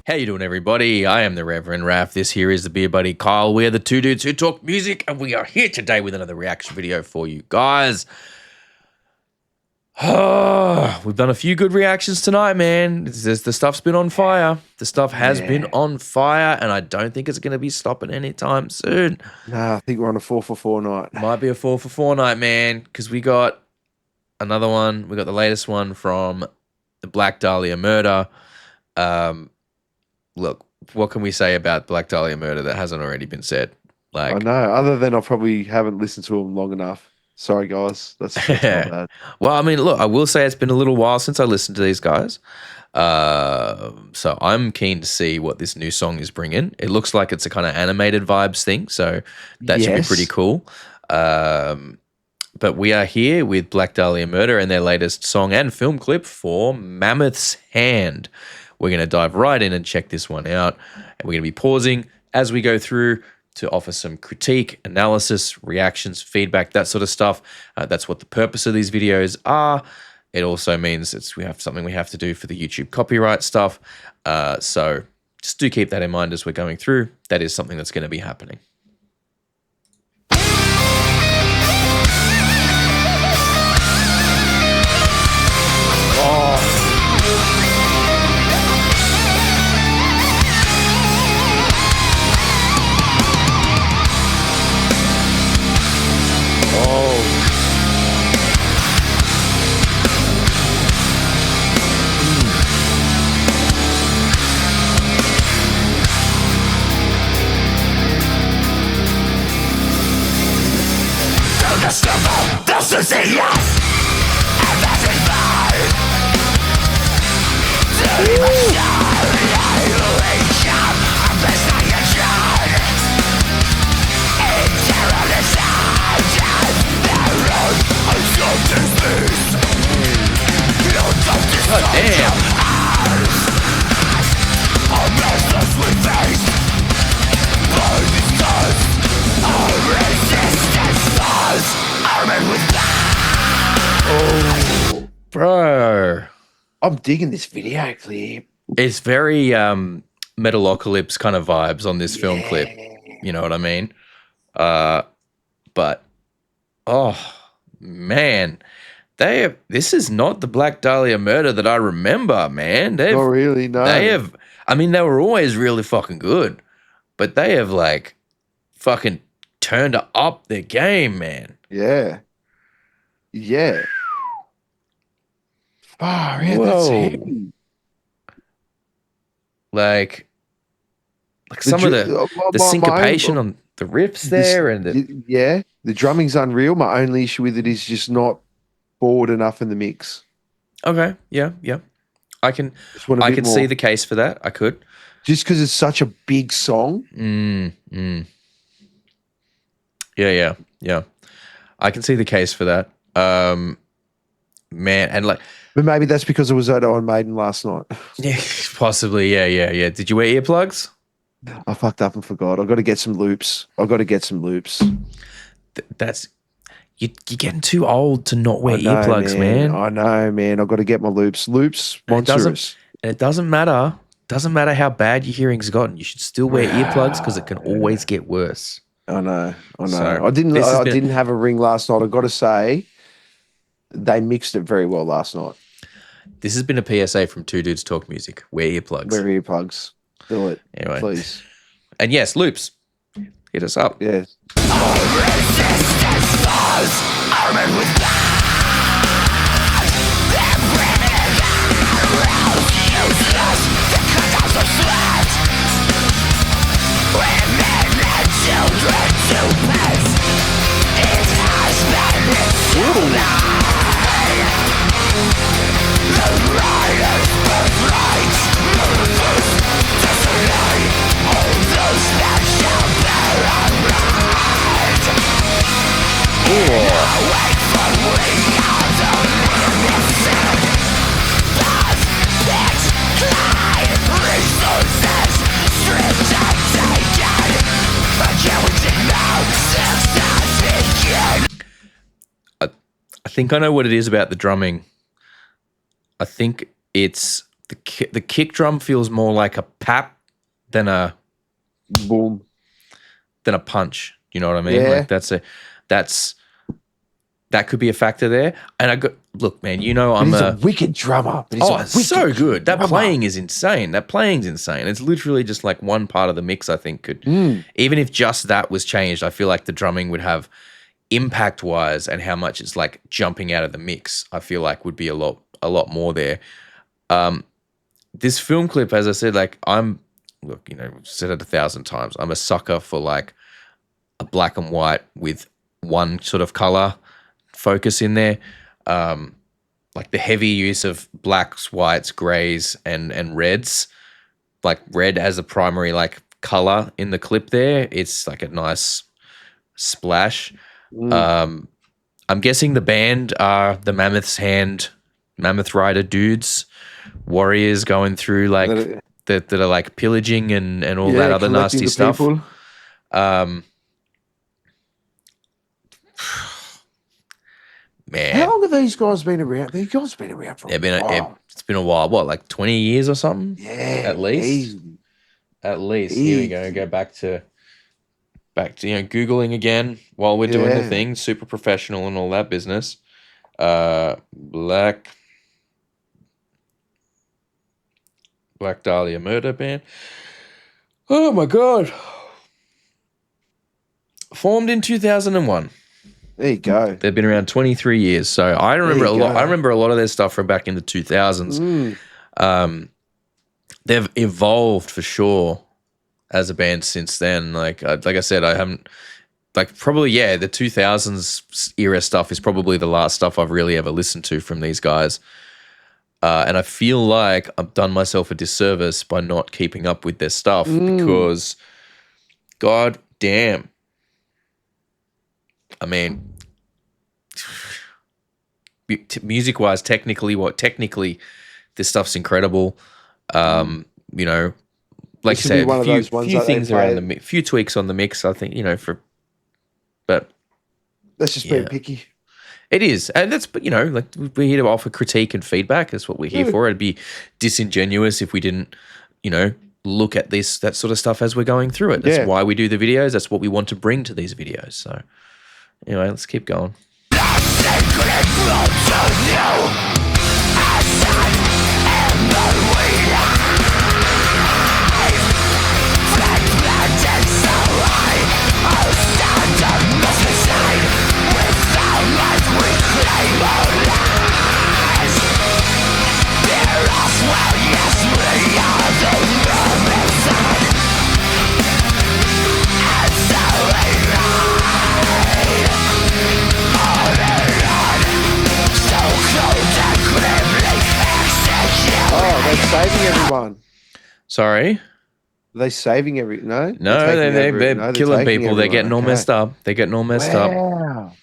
How you doing, everybody? I am the Reverend Raff. This here is the beer buddy Kyle. We are the two dudes who talk music, and we are here today with another reaction video for you guys. We've done a few good reactions tonight, man. The stuff's been on fire. The stuff has been on fire, and I don't think it's going to be stopping anytime soon. Nah, I think we're on a 4 for 4 night. Might be a 4 for 4 night, man, because we got another one. We got the latest one from the Black Dahlia murder. Look, what can we say about Black Dahlia murder that hasn't already been said? Like, I know, other than I probably haven't listened to them long enough. Sorry, guys. That's not bad. Well, I mean, look, I will say it's been a little while since I listened to these guys. So I'm keen to see what this new song is bringing. It looks like it's a kind of animated vibes thing, so that should be pretty cool. But we are here with Black Dahlia Murder and their latest song and film clip for Mammoth's Hand. We're going to dive right in and check this one out. And we're going to be pausing as we go through to offer some critique, analysis, reactions, feedback, that sort of stuff. That's what the purpose of these videos are. It also means we have something we have to do for the YouTube copyright stuff. So just do keep that in mind as we're going through. That is something that's going to be happening. This is a yes, and that is mine. To the annihilation of this nation. Eternalist error of self-dismiss. God damn. A mercilessly faced by disgust. Our resistance falls. Oh, bro. I'm digging this video clip. It's very Metalocalypse kind of vibes on this film clip. You know what I mean? But, oh, man. This is not the Black Dahlia murder that I remember, man. Not really, no. I mean, they were always really fucking good. But they have, like, fucking turned up their game, man. Yeah. Yeah. Oh, yeah, that's heavy. Like some of the syncopation on the riffs there. Yeah, the drumming's unreal. My only issue with it is just not forward enough in the mix. Okay, yeah. I can see the case for that. I could. Just because it's such a big song. Yeah. I can see the case for that. Man, and like, but maybe that's because it was at Iron Maiden last night. Yeah, possibly. Yeah. Did you wear earplugs? I fucked up and forgot. I've got to get some loops. That's you're getting too old to not wear earplugs, man. I know, man. I've got to get my loops. Loops, monstrous. And it doesn't matter. Doesn't matter how bad your hearing's gotten. You should still wear earplugs because it can always get worse. I know. So I didn't have a ring last night. I've got to say, they mixed it very well last night. This has been a PSA from Two Dudes Talk Music. Wear earplugs. Wear earplugs. Do it. Anyway. Please. And yes, loops. Hit us up. Yeah. Resistance falls, armored with blood. Their primitive arrows useless to cut out the sweat. Women and children to piss. It has been its the riot's birthright. Murder's destiny. All those that shall bear our right. Wait for we are the innocent. Thus, its client resources stripped and taken. Again, we did not success begin. I think I know what it is about the drumming. I think it's the kick drum feels more like a pap than a boom, than a punch. You know what I mean? Yeah. Like that could be a factor there. And look, man, you know he's a wicked drummer. It's so good. That playing is insane. That playing's insane. It's literally just like one part of the mix. I think could even if just that was changed, I feel like the drumming would have impact wise and how much it's like jumping out of the mix. I feel like would be a lot more there. This film clip, as I said, like I've said it 1,000 times. I'm a sucker for like a black and white with one sort of color focus in there. Like the heavy use of blacks, whites, grays, and reds, like red as a primary like color in the clip there. It's like a nice splash. I'm guessing the band are the Mammoth Rider dudes, warriors going through like that are like pillaging and all that other nasty stuff. Man, how long have these guys been around? These guys been around for a while. It's been a while. What, like 20 years or something? Yeah, at least. Easy. At least. Here we go. Go back to Googling again while we're doing the thing. Super professional and all that business. Black Dahlia Murder Band. Oh my God. Formed in 2001. There you go. They've been around 23 years. So I remember a lot. I remember a lot of their stuff from back in the 2000s. They've evolved for sure as a band since then. Like I said, I haven't probably the 2000s era stuff is probably the last stuff I've really ever listened to from these guys. And I feel like I've done myself a disservice by not keeping up with their stuff because, God damn. I mean, music-wise, technically, this stuff's incredible. Like I said, a few things around the few tweaks on the mix. I think but that's just being picky. It is, and that's like we're here to offer critique and feedback. That's what we're here for. It'd be disingenuous if we didn't, look at that sort of stuff as we're going through it. That's why we do the videos. That's what we want to bring to these videos. So. Anyway, let's keep going. They're saving everyone. Sorry? Are they saving No, they're killing people. They're getting all messed up. They're getting all messed up.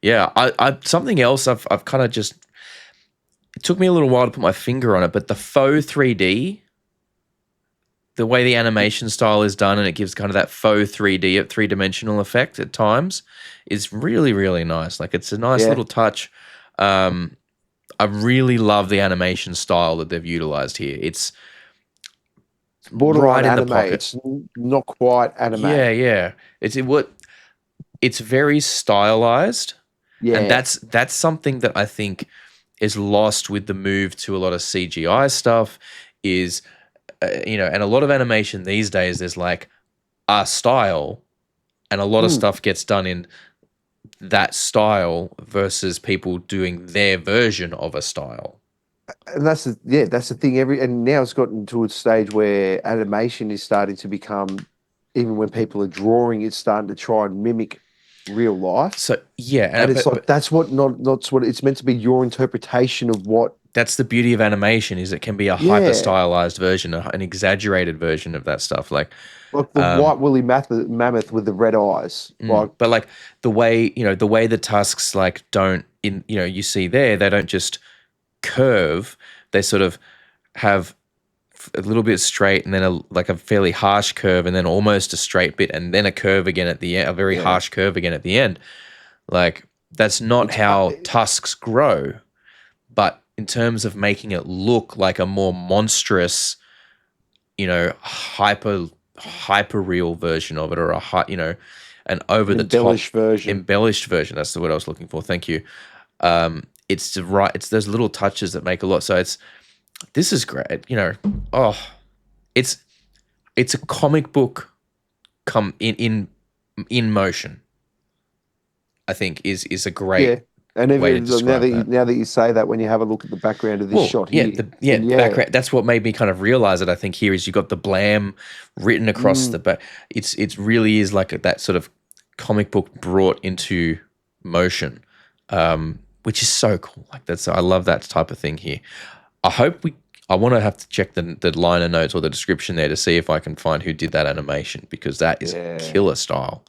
Yeah, I something else I've kind of just. It took me a little while to put my finger on it, but the faux 3D, the way the animation style is done, and it gives kind of that faux 3D, three-dimensional effect at times, is really, really nice. Like it's a nice little touch. I really love the animation style that they've utilized here. It's borderline anime. It's not quite anime. Yeah. It's very stylized. Yeah. And that's something that I think is lost with the move to a lot of CGI stuff is, and a lot of animation these days, there's like a style and a lot of stuff gets done in that style versus people doing their version of a style. And that's the thing. And now it's gotten to a stage where animation is starting to become, even when people are drawing, it's starting to try and mimic real life. So and it's that's what it's meant to be, your interpretation of what. That's the beauty of animation, is it can be a hyper stylized version, an exaggerated version of that stuff. Like the white woolly mammoth with the red eyes. But like the way the tusks like don't you see there, they don't just curve, they sort of have a little bit straight and then a fairly harsh curve and then almost a straight bit and then a curve again at the end, a very harsh curve again at the end. Like that's not how tusks grow, but in terms of making it look like a more monstrous, hyper real version of it, or an over the top embellished version. That's the word I was looking for. Thank you. It's those little touches that make a lot. So this is great. It's a comic book come in motion. I think is a great And way to even describe now that you say that, when you have a look at the background of this shot here, the background. That's what made me kind of realize it. I think here is you got the blam written across the back. It really is like that sort of comic book brought into motion, which is so cool. Like I love that type of thing here. I want to have to check the liner notes or the description there to see if I can find who did that animation, because that is killer style.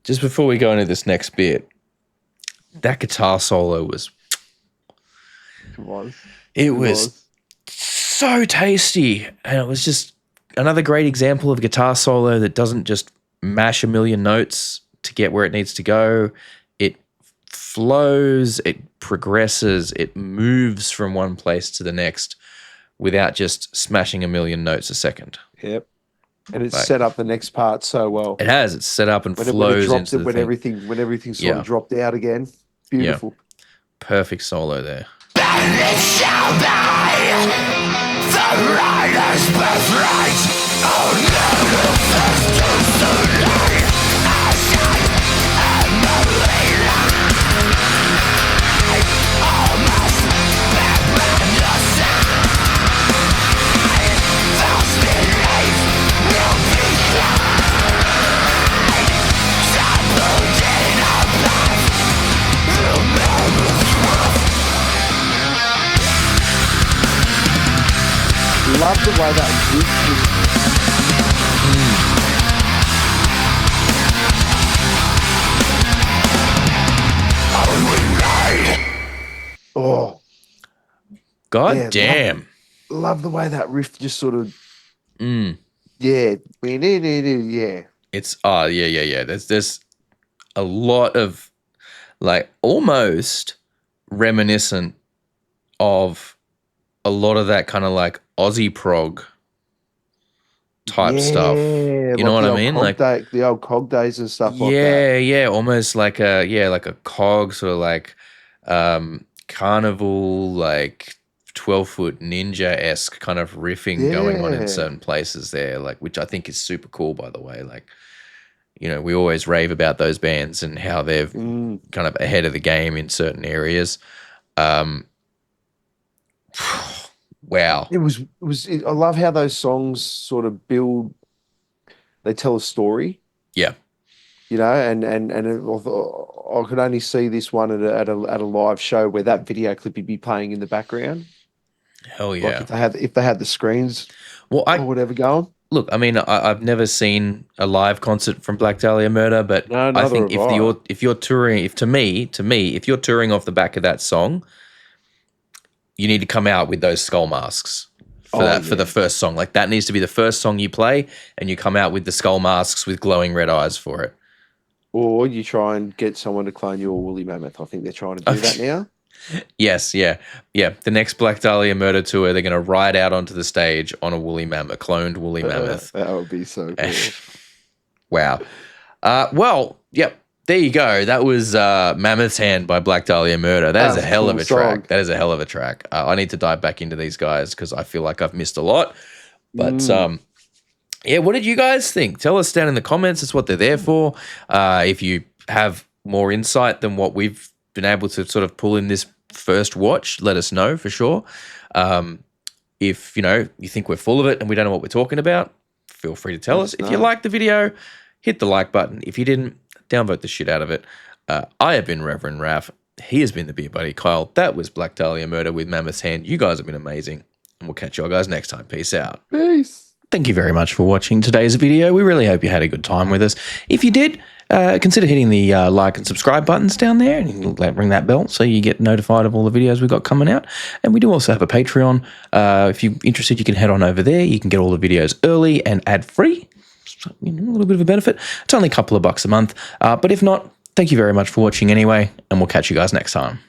Just before we go into this next bit, that guitar solo was so tasty, and it was just another great example of a guitar solo that doesn't just mash a million notes to get where it needs to go. It flows, it progresses, it moves from one place to the next without just smashing a million notes a second. Yep. And it's set up the next part so well. It has. It's set up and flows into the thing. When everything sort of dropped out again. Beautiful. Yeah. Perfect solo there. And it shall be the rider's birthright. Oh no, the first too soon. I shine Emily. Almost back on your side. Those beliefs will be kind. Tabooed in our path. The Mammoth rough. Love the way that riff Oh, God damn! Love the way that riff just sort of, yeah. It's yeah. There's a lot of like almost reminiscent of a lot of that kind of like Aussie prog type stuff. You know what I mean? Like the old cog days and stuff like that. Yeah, almost like a cog sort of like carnival, like 12-foot ninja-esque kind of riffing going on in certain places there, like, which I think is super cool, by the way. Like, we always rave about those bands and how they're kind of ahead of the game in certain areas. Wow. I love how those songs sort of they tell a story. Yeah. And I could only see this one at a live show where that video clip would be playing in the background. Hell yeah! Like if they had the screens, or whatever going. Look, I mean, I've never seen a live concert from Black Dahlia Murder, but I think if you're touring, if you're touring off the back of that song, you need to come out with those skull masks for the first song. Like that needs to be the first song you play, and you come out with the skull masks with glowing red eyes for it. Or you try and get someone to clone you a woolly mammoth. I think they're trying to do that now. Yes, yeah. The next Black Dahlia Murder tour, they're going to ride out onto the stage on a woolly mammoth, cloned woolly mammoth. That would be so cool. Wow. Well, yep. There you go. That was Mammoth's Hand by Black Dahlia Murder. That is a hell of a track. That is a hell of a track. I need to dive back into these guys because I feel like I've missed a lot. But yeah, what did you guys think? Tell us down in the comments. That's what they're there for. If you have more insight than what we've been able to sort of pull in this first watch, let us know for sure. If, you think we're full of it and we don't know what we're talking about, feel free to tell us. If you liked the video, hit the like button. If you didn't, downvote the shit out of it. I have been Reverend Raff. He has been the Beer Buddy Kyle. That was Black Dahlia Murder with Mammoth's Hand. You guys have been amazing. And we'll catch y'all guys next time. Peace out. Peace. Thank you very much for watching today's video. We really hope you had a good time with us. If you did, consider hitting the like and subscribe buttons down there and ring that bell so you get notified of all the videos we've got coming out. And we do also have a Patreon. If you're interested, you can head on over there. You can get all the videos early and ad-free. So, a little bit of a benefit. It's only a couple of bucks a month. But if not, thank you very much for watching anyway, and we'll catch you guys next time.